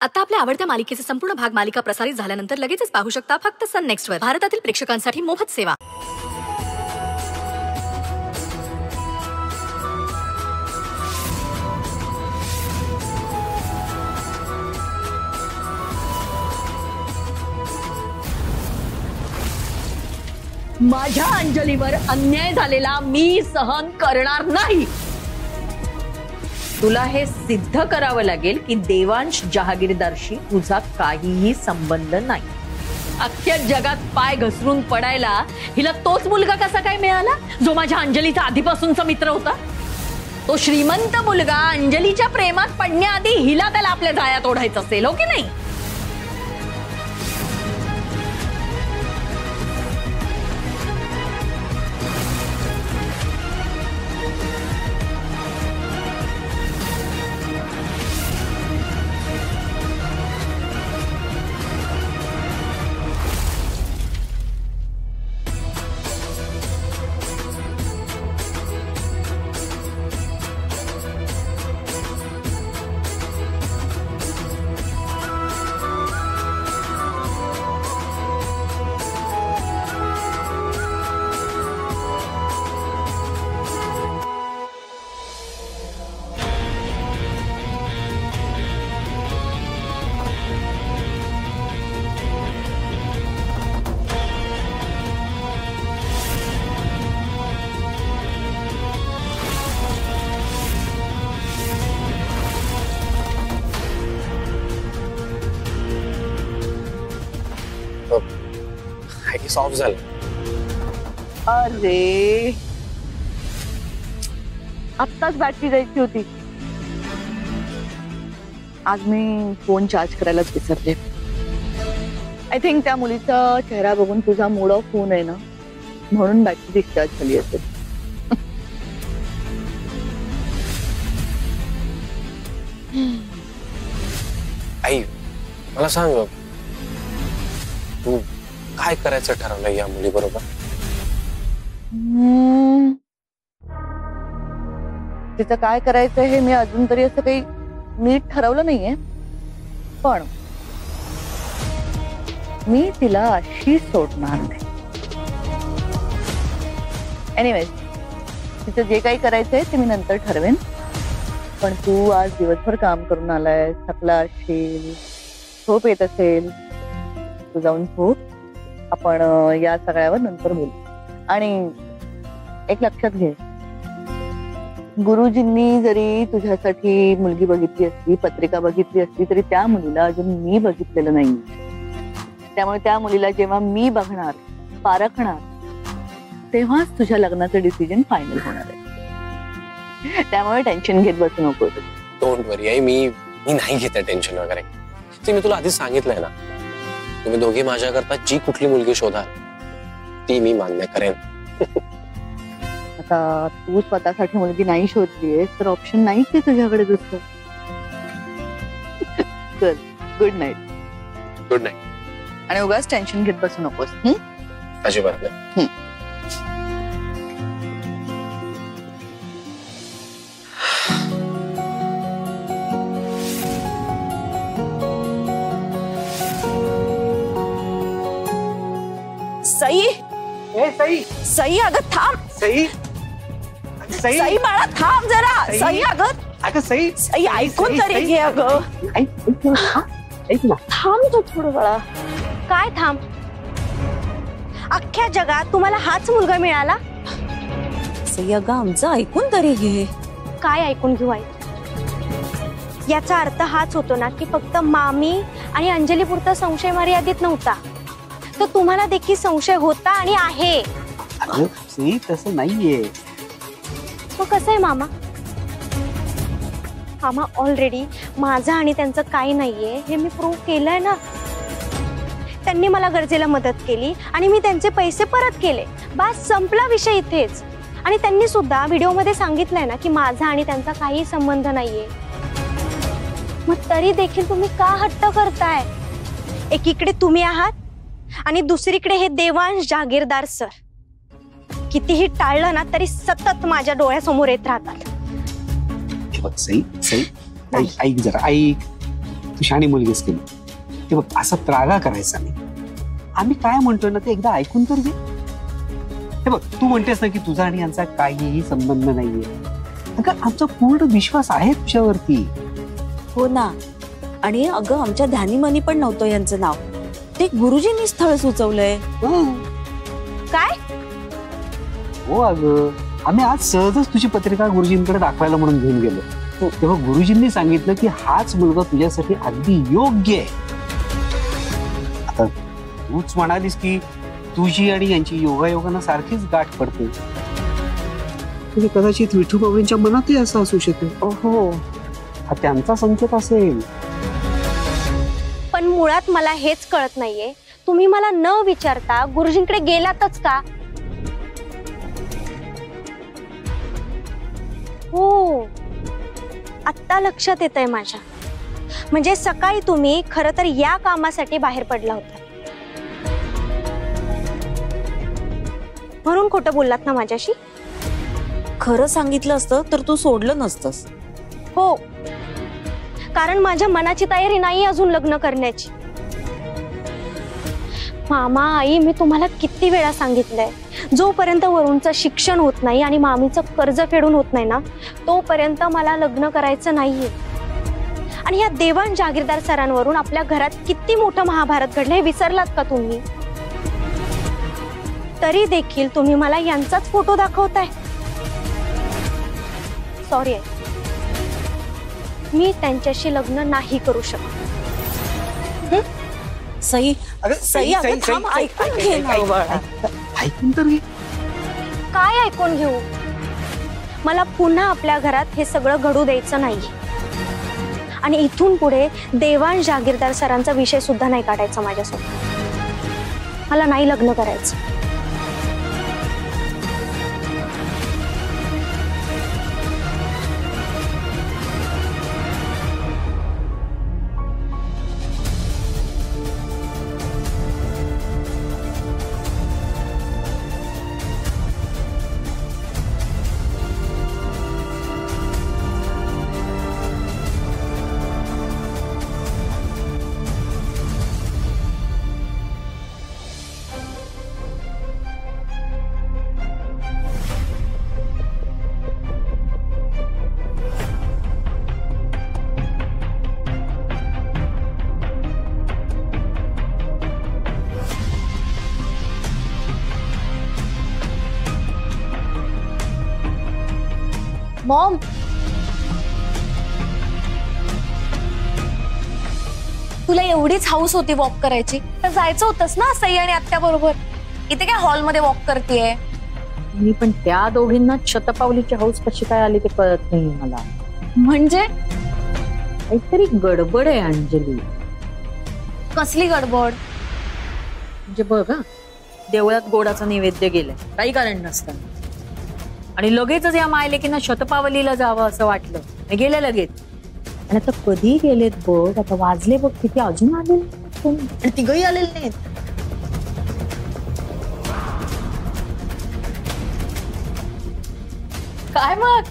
आता आपल्या आवडत्या मालिकेचे संपूर्ण भाग मालिका प्रसारित झाल्यानंतर लगेचच पाहू शकता फक्त सन नेक्स्ट वर. भारतातील प्रेक्षकांसाठी मोफत सेवा. माझ्या अंजलीवर अन्याय झालेला मी सहन करणार नाही. तुला हे सिद्ध करावं लागेल की देवांश जहागीरदारशी तुझा काहीही संबंध नाही. अख्ख्या जगात पाय घसरून पडायला हिला तोच मुलगा कसा काय मिळाला जो माझ्या अंजलीचा आधीपासूनचा मित्र होता. तो श्रीमंत मुलगा अंजलीच्या प्रेमात पडण्याआधी हिला त्याला आपल्या जाळ्यात ओढायचं असेल, हो की नाही? ऑफ झालं. अरे आत्ताच बॅटरी जायची होती. आज मी फोन चार्ज करायलाच विसरले. आय थिंक त्या मुलीचा चेहरा बघून तुझा मूड ऑफ होऊ नये ना, म्हणून बॅटरी डिस्चार्ज झाली असेल. आई मला सांग, तू काय करायचं ठरवलंय या मुली बरोबर? तिचं काय करायचं हे मी अजून तरी असं काही नीट ठरवलं नाहीये, पण मी तिला अशी सोडणार नाही. एनिवेज, तिचं जे काही करायचंय ते मी नंतर ठरवेन. पण तू आज दिवसभर काम करून आलाय, थकला असशील, झोप येत असेल, तू जाऊन झोप. आपण या सगळ्यावर नंतर बोलू. आणि एक लक्षात घे, गुरुजींनी जरी तुझ्यासाठी मुलगी बघितली असली, पत्रिका बघितली असली, तरी त्या मुलीला अजून मी बघितलेलं नाही. त्यामुळे त्या मुलीला जेव्हा मी बघणार, पारखणार, तेव्हाच तुझ्या लग्नाचं डिसिजन फायनल होणार आहे. त्यामुळे टेन्शन घेत बसू नको. डोंट वरी आई, मी नाही घेते टेन्शन वगैरे. ते मी तुला आधीच सांगितलंय ना, तुम्ही दोघे माझ्याकरता जी कुठली मुलगी शोधाल ती मी मान्य करेन. आता तू स्वतःसाठी मुलगी नाही शोधलीयस तर ऑप्शन नाहीच आहे तुझ्याकडे दुसरं. चल, गुड नाईट. Good night. आणि उगाच टेन्शन घेत बसू नकोस. अजिबात नाही. सई, सई सई अगं थांब. सई सई सई बाळा थांब जरा. सई अगं सई सई ऐकून तरी घे अगं. थांब तू थोडं बाळा. काय थांब? अख्ख्या जगात तुम्हाला हाच मुलगा मिळाला? सई अगं आमचं ऐकून तरी घे. काय ऐकून घेऊ आई? याचा अर्थ हाच होतो ना की फक्त मामी आणि अंजली पुरता संशय मर्यादित नव्हता, तर तुम्हाला देखील संशय होता आणि आहे. सई तसं नाहीये. मग कसं आहे मामा? मामा ऑलरेडी माझं आणि त्यांचं काही नाहीये हे मी प्रूव्ह केलंय ना. त्यांनी मला गरजेला मदत केली आणि मी त्यांचे पैसे परत केले. बस संपला विषय इथेच. आणि त्यांनी सुद्धा व्हिडिओमध्ये सांगितलंय ना की माझा आणि त्यांचा काही संबंध नाहीये. मग तरी देखील तुम्ही का हट्ट करताय? एकीकडे तुम्ही आहात आणि दुसरीकडे हे देवांश जहागीरदार सर. कितीही टाळलं ना तरी सतत माझ्या डोळ्यासमोर येत राहतात. सई सई ऐक जरा ऐक. तू शहाणी मुलगीच केली. ते बघ असा त्रागा करायचा नाही. आम्ही काय म्हणतोय ना ते एकदा ऐकून तर घे. हे बघ तू म्हणतेस ना की तुझा आणि यांचा काहीही संबंध नाहीये. अगं आमचा पूर्ण विश्वास आहे तुझ्यावरती. हो ना. आणि अगं आमच्या ध्यानीमनी पण नव्हतं यांचं नाव. ते गुरुजींनी स्थळ सुचवलंय. काय? हो अगं आम्ही आज सहजच तुझी पत्रिका गुरुजींकडे दाखवायला म्हणून घेऊन गेलो. तेव्हा गुरुजींनी सांगितलं की हाच मुलगा तुझ्यासाठी अगदी योग्य आहे. आता तूच म्हणालीस की तुझी आणि यांची योगायोगानं सारखीच गाठ पडते. म्हणजे कदाचित विठू बाबांच्या मनातही असं असू शकेल. हो हा त्यांचा संकेत असेल. पण मुळात मला हेच कळत नाहीये, तुम्ही मला न विचारता गुरुजींकडे गेलातच का? हो आत्ता लक्षात येतंय माझ्या. म्हणजे सकाळी तुम्ही खरं तर या कामासाठी बाहेर पडला होता, म्हणून खोटं बोललात ना माझ्याशी. खरं सांगितलं असतं तर तू सोडलं नसतंस. हो कारण माझ्या मनाची तयारी नाही अजून लग्न करण्याची. मामा आई मी तुम्हाला किती वेळा सांगितलंय, जोपर्यंत वरुणचं शिक्षण होत नाही आणि मामीचं कर्ज फेडून होत नाही ना तोपर्यंत मला लग्न करायचं नाहीये. आणि या देवाण जागीरदार सरांवरून आपल्या घरात किती मोठं महाभारत घडलं हे विसरलात का तुम्ही? तरी देखील तुम्ही मला यांचाच फोटो दाखवताय. सॉरी आहे, मी त्यांच्याशी लग्न नाही करू शकत. सई सई अगं थांब, ऐकून घे ना बाळा. ऐकून तर घे. काय ऐकून घेऊ? मला पुन्हा आपल्या घरात हे सगळं घडू द्यायचं नाही. आणि इथून पुढे देवाण जागीरदार सरांचा विषय सुद्धा नाही काढायचा माझ्यासोबत. मला नाही लग्न करायचं. मॉम तुला एवढीच हाऊस होती वॉक करायची तर जायचं होतंस ना सई आणि आत्या बरोबर. इथे काय हॉलमध्ये वॉक करतेय? मी पण त्या दोघींना शतपावलीची हौस कशी काय आली ते कळत नाही मला. म्हणजे काहीतरी गडबड आहे अंजली. कसली गडबड? म्हणजे बघ देवळात गोडाचा नैवेद्य गेलाय काही कारण नसताना आणि लगेचच या मायलेकींना शतपावलीला जावं असं वाटलं. गेले लगेच. आणि आता कधी गेलेत बघ. आता वाजले बघ किती, अजून आले आणि तिघही आलेले नाहीत. काय मग